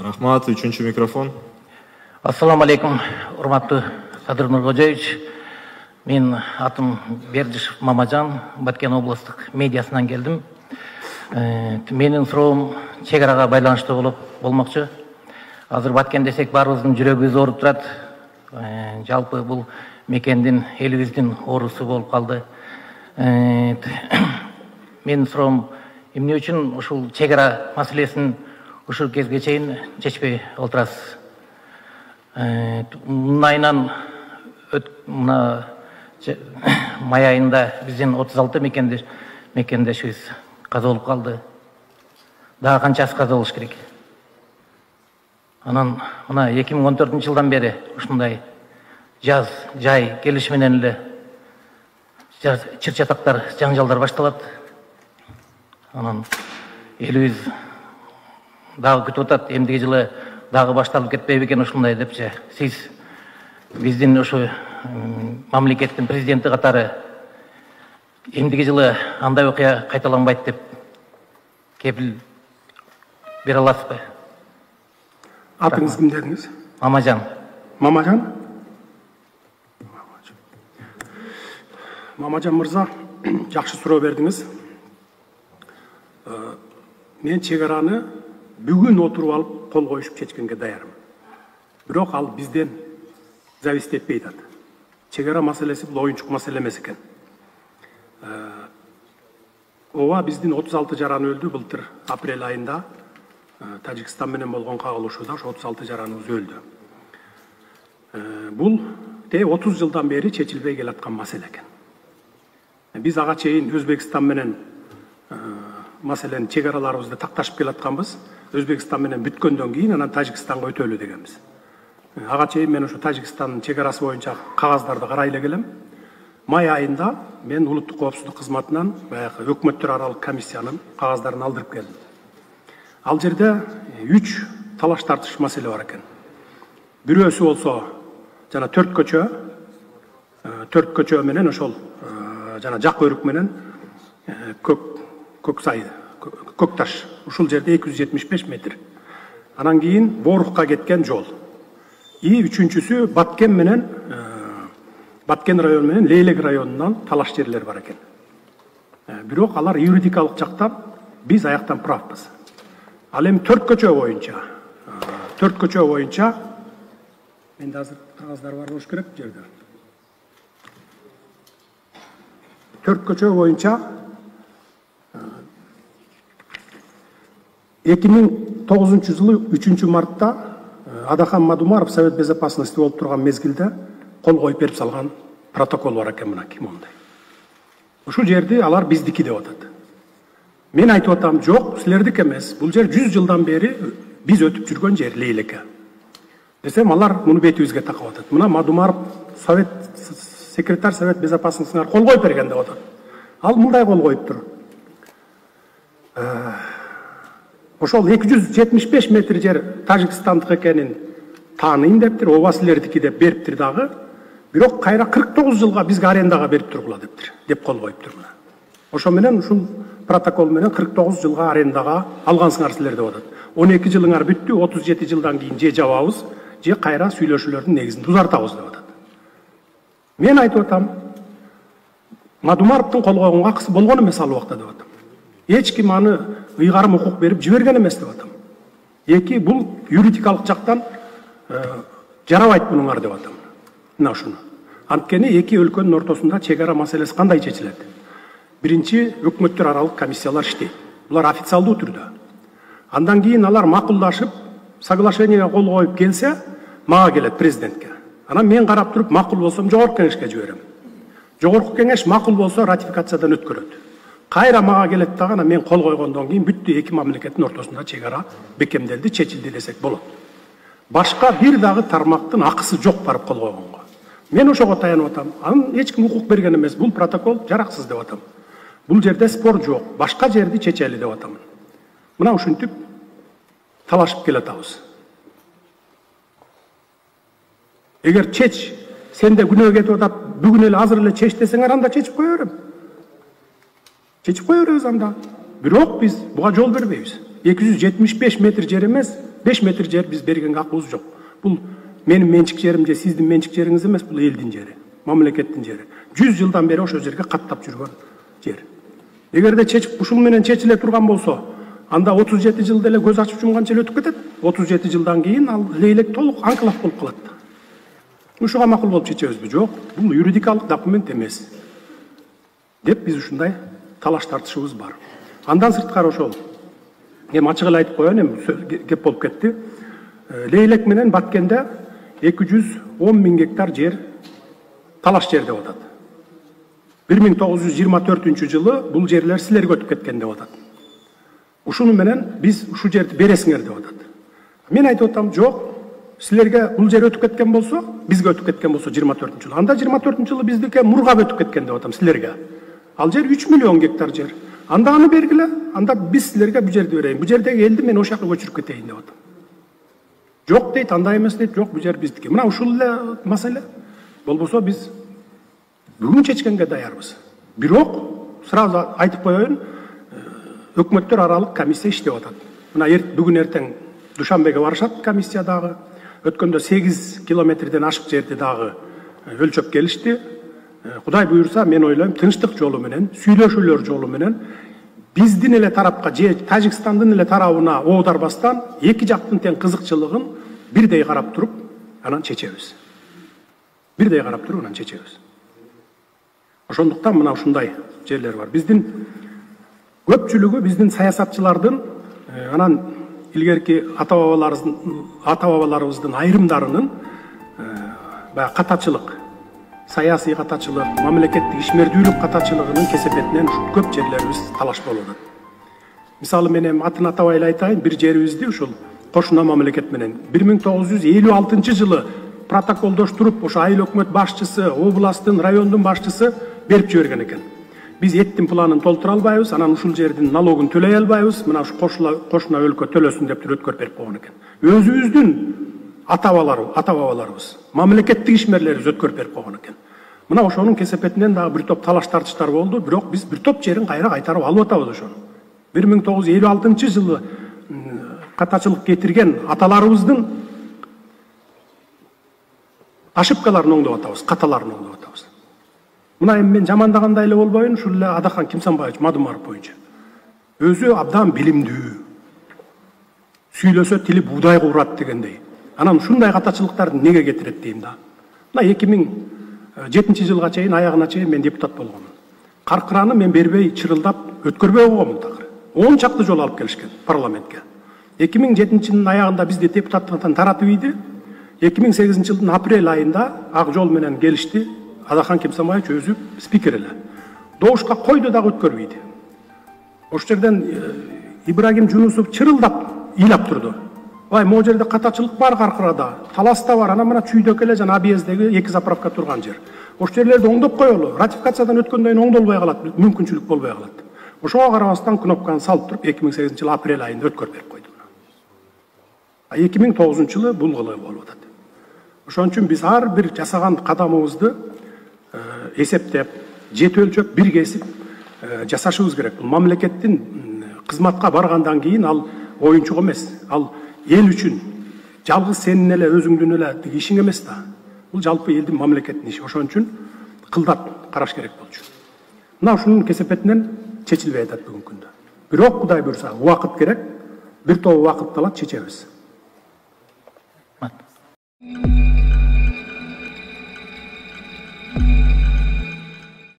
Рахмат, үчүнчү микрофон. Ассаламу алейкум, урматтуу Садыр Нуркожоевич. Мен атым Бердишев Мамажан, Баткен областык медиасынан келдим. Менин суроом чек-арага байланыштуу болмокчу. Азыр Баткен десек баарыбыздын жүрөгүбүз ооруп турат. Жалпы бул мекендин элибиздин оорусу болуп калды. Менин суроом эмне үчүн ушул чек-ара маселесин ушул кезге чейин чечпей отурасыз? Мына май айында биздин 36 мекендешибиз каза болуп калды. Дагы канчасы каза болуш керек? Анан мына 2014-жылдан бери ушундай жаз, жай келиш менен эле чыр-чатактар, жаңжалдар башталат. Анан элибиз дагы күтүп атат, эмдиги жылы дагы башталып кетпейби экен ушундай депчи. Сиз биздин ушу мамлекеттин президенти катары эмдиги жылы андай окуя кайталанбайт деп кепил бере аласызбы? Атыңыз ким дедиңиз? Мамажан. Мамажан? Мамажан мырза, жакшы суроо бердиңиз. Мен чек-араны бүгүн отуруп алып кол коюшуп чечкенге даярмын. Бирок ал бизден зависит этпей атат. Чек-ара маселеси бул оюнчук маселе эмес экен. Ооба, биздин 36 жаран өлдү былтыр апрель айында. Тажикстан менен болгон кагылышууда 36 жараныбыз өлдү. Бул 30 жылдан бери чечилбей келаткан маселе экен. Биз ага чейин Өзбекстан менен маселени чек-араларыбызды такташып келатканбыз. Өзбекстан менен бүткөндөн кийин анан Тажикстанга өтөлү дегенбиз. Ага чейин мен ушу Тажикстандын чек-арасы боюнча кагаздарды карай эле келем. Май айында мен улуттук коопсуздук кызматынан баягы өкмөттөр аралык комиссиянын кагаздарын алдырып келдим. Ал жерде 3 талаш тартыш маселе бар экен. Бирөөсү болсо жана 4 көчө менен ошол жана жак өрүк менен көк таш. Ушул жерде 275 метр. Анан кийин Борукка кеткен жол. Үчүнчүсү Баткен району менен Лейлек районунан талаш жерлер бар экен. Бирок алар юридикалык жактан биз аяктан правбыз. Ал эми 4 көчө боюнча менде азыр кагаздар бар болуш керек жерде. 4 көчө боюнча 2009-жылы 3 мартта Адахан Мадумаров Совет Безопасности болуп турган мезгилде кол коюп берип салган протокол бар экен мынакей мондай. Ушул жерди алар биздики деп атат. Мен айтып атам, жок, силердики эмес. Бул жер 100 жылдан бери биз өтүп жүргөн жер Лейлеке. Десем, алар муну бетибизге такап атат. Мына Мадумаров секретарь Совет Безопасностьна кол коюп берген деп атат. Ал мындай кол коюптур. Ошол 275 метр жер Тажикстандык экенин тааныйм дептир, ооба силердики деп бериптир дагы. Бирок кайра 49 жылга бизге арендага берип тургула дептир, деп кол коюптур мына. Ошо менен ушул протокол менен 49 жылга арендага алгансыңар силер деп атат. 12 жылыңар бүттү, 37 жылдан кийин же жабабыз, же кайра сүйлөшүүлөрдүн негизинде узартабыз деп атат. Мен айтып атам, Мадумаровдун кол койгонго акысы болгон эмес ал убакта деп атам. Эч ким аны ыйгарым укук берип жиберген эмес деп атам. Бул юридикалык жактан жарабайт бунуңар деп атам. Мына ушуну. Анткени эки өлкөнүн ортосунда чек-ара маселеси кандай чечилет? Биринчи, өкмөттөр аралык комиссиялар иштейт. Булар официалдуу түрдө. Андан кийин алар макулдашып, соглашениеге кол коюп келсе, мага келет президентке. Анан мен карап туруп макул болсом жогорку кеңешке жиберем. Жогорку кеңеш макул болсо ратификациядан өткөрөт. Кайра мага келет дагы, анан мен кол койгондон кийин бүттү эки мамлекеттин ортосунда чек-ара бекемделди, чечилди десек болот. Башка бир дагы тармактын акысы жок барып кол койгонго. Мен ошого таянып атам. Анын эч ким укук берген эмес. Бул протокол жараксыз деп атам. Бул жерде спор жок. Башка жерди чечели деп атам. Мына ушинтип талашып келатабыз. Эгер чеч, сенде күнөө кетип атат, бүгүн эле азыр эле чеч десеңер, анда чечип кое берем. Чечип кое беребиз анда. Бирок биз буга жол бербейбиз. 275 метр жер эмес, 5 метр жер биз берген акыбыз жок. Бул менин менчик жерим же сиздин менчик жериңиз эмес, бул элдин жери, мамлекеттин жери. 100 жылдан бери ошол жерге каттап жүргөн жер. Эгерде ушул менен чечиле турган болсо, анда 37 жылда эле көз ачып жумганча эле өтүп кетет. 37 жылдан кийин ал лейлек толук анклав болуп калат. Ушуга макул болуп чечебизби? Жок, бул юридикалык документ эмес деп биз ушундай талаш тартышыбыз бар. Андан сырткары ошол эми ачык эле айтып коеюн, эми кеп болуп кетти. Лейлек менен Баткенде 210 000 гектар жер талаш жер деп атат. 1924 жылы бул жерлер силерге өтүп кеткен деп атат. Ушуну менен биз ушу жерди бересиңер деп атат. Мен айтып атам, жок, силерге бул жер өтүп кеткен болсо, бизге өтүп кеткен болсо 24 жылы. Анда 24 жылы биздике мургап өтүп кеткен деп атам силерге. Ал жер 3 миллион гектар жер. Анда аны бергиле, анда биз силерге бул жерди берейин. Бул жердеги элди мен ошол жака көчүрүп кетейин деп атам. Жок дейт, андай эмес дейт, жок, бул жер биздики. Мына ушул эле маселе. Болбосо биз бүгүн чечкенге даярбыз. Бирок сразу айтып коеюн, өкмөттөр аралык комиссия иштеп атат. Мына бүгүн эртең Душанбеге барышат комиссия дагы. Өткөндө 8 километрден ашык жерди дагы өлчөп келишти. Кудай буйрса, мен ойлойм, тынчтык жолу менен, сүйлөшүүлөр жолу менен биздин эле тарапка же Тажикстандын эле тарабына оодарбастан эки жактын тең кызыкчылыгын бирдей карап туруп, анан чечебиз. Бирдей карап туруп, анан чечебиз. Ошондуктан мына ушундай жерлер бар. Биздин көпчүлүгү биздин саясатчылардын, анан илгерки ата-бабаларыбыздын айрымдарынын баягы катачылык, саясий катачылык, мамлекеттик ишмердүүлүк катачылыгынын кесепетинен көп жерлерибиз талаш болуп атат. Мисалы мен эми атын атабай эле айтайын, бир жерибизди ушул кошуна мамлекет менен 1956 жылы протоколдоштуруп, ошо айыл өкмөт башчысы, областтын, райондун башчысы берип жиберген экен. Биз эттин планын толтура албайбыз, анан ушул жердин налогун төлөй албайбыз, мына ушу кошуна өлкө төлөсүн деп өткөрүп берип койгон экен. Өзүбүздүн ата-бабаларыбыз, мамлекеттик ишмерлерибиз өткөрүп берип койгон экен. Мына ошонун кесепетинен дагы бир топ талаш тартыштар болду, бирок биз бир топ жерин кайра кайтарып алып атабыз ошону. 1956 жылы катачылык кетирген аталарыбыздын ошибкаларын оңдоп атабыз, каталарын оңдоп атабыз. Мына эми мен жамандагандай эле болбоюн, ушул эле Адахан Кимсанбаевич Мадумаров боюнча. Өзү абдан билимдүү. Сүйлөсө тили буудай куурат дегендей. Анан ушундай катачылыктарды неге кетирет дейм да. Мына 2007 жылга чейин, аягына чейин мен депутат болгомун. Каркыраны мен бербей, чырылдап өткөрбөй койгомун такыр. 10 чакты жол алып келишкен парламентке. 2007 жылдын аягында бизди депутаттыктан таратып ийди. 2008 жылдын апрель айында ак жол менен келишти. Адахан Кимсанбаевич өзү спикер эле. Добушка койду дагы өткөрбөйдү. Ошол жерден Ибрагим Жунусов чырылдап ыйлап турду. Вай, могу жерде катачылык бар Каркырада, таласта бар, анан мына чүйдөк эле жана объездеги 2 заправка турган жер. Ошол жерлерди оңдоп коелу. Ратификациядан өткөндөн кийин оңдолбой калат, мүмкүнчүлүк болбой калат. Ошого карабастан кнопканы салып туруп 2008 жылы апрель айында өткөрүп берип койду. 2009 жылы бул кылыгы болуп атат. Ошон үчүн биз ар бир жасаган кадамыбызды эсептеп, жет өлчөп, бир кесип жасашыбыз керек. Бул мамлекеттин кызматка баргандан кийин ал оюнчук эмес, ал эл үчүн жалгыз сенин эле өзүңдүн эле ишиң эмес да. Бул жалпы элдин мамлекеттин иши. Ошон үчүн кылдап караш керек болчу. Мына ушунун кесепетинен чечилбей атат бүгүнкү күндө. Бирок Кудай буйрса, убакыт керек. Бир топ убакытты алат, чечебиз.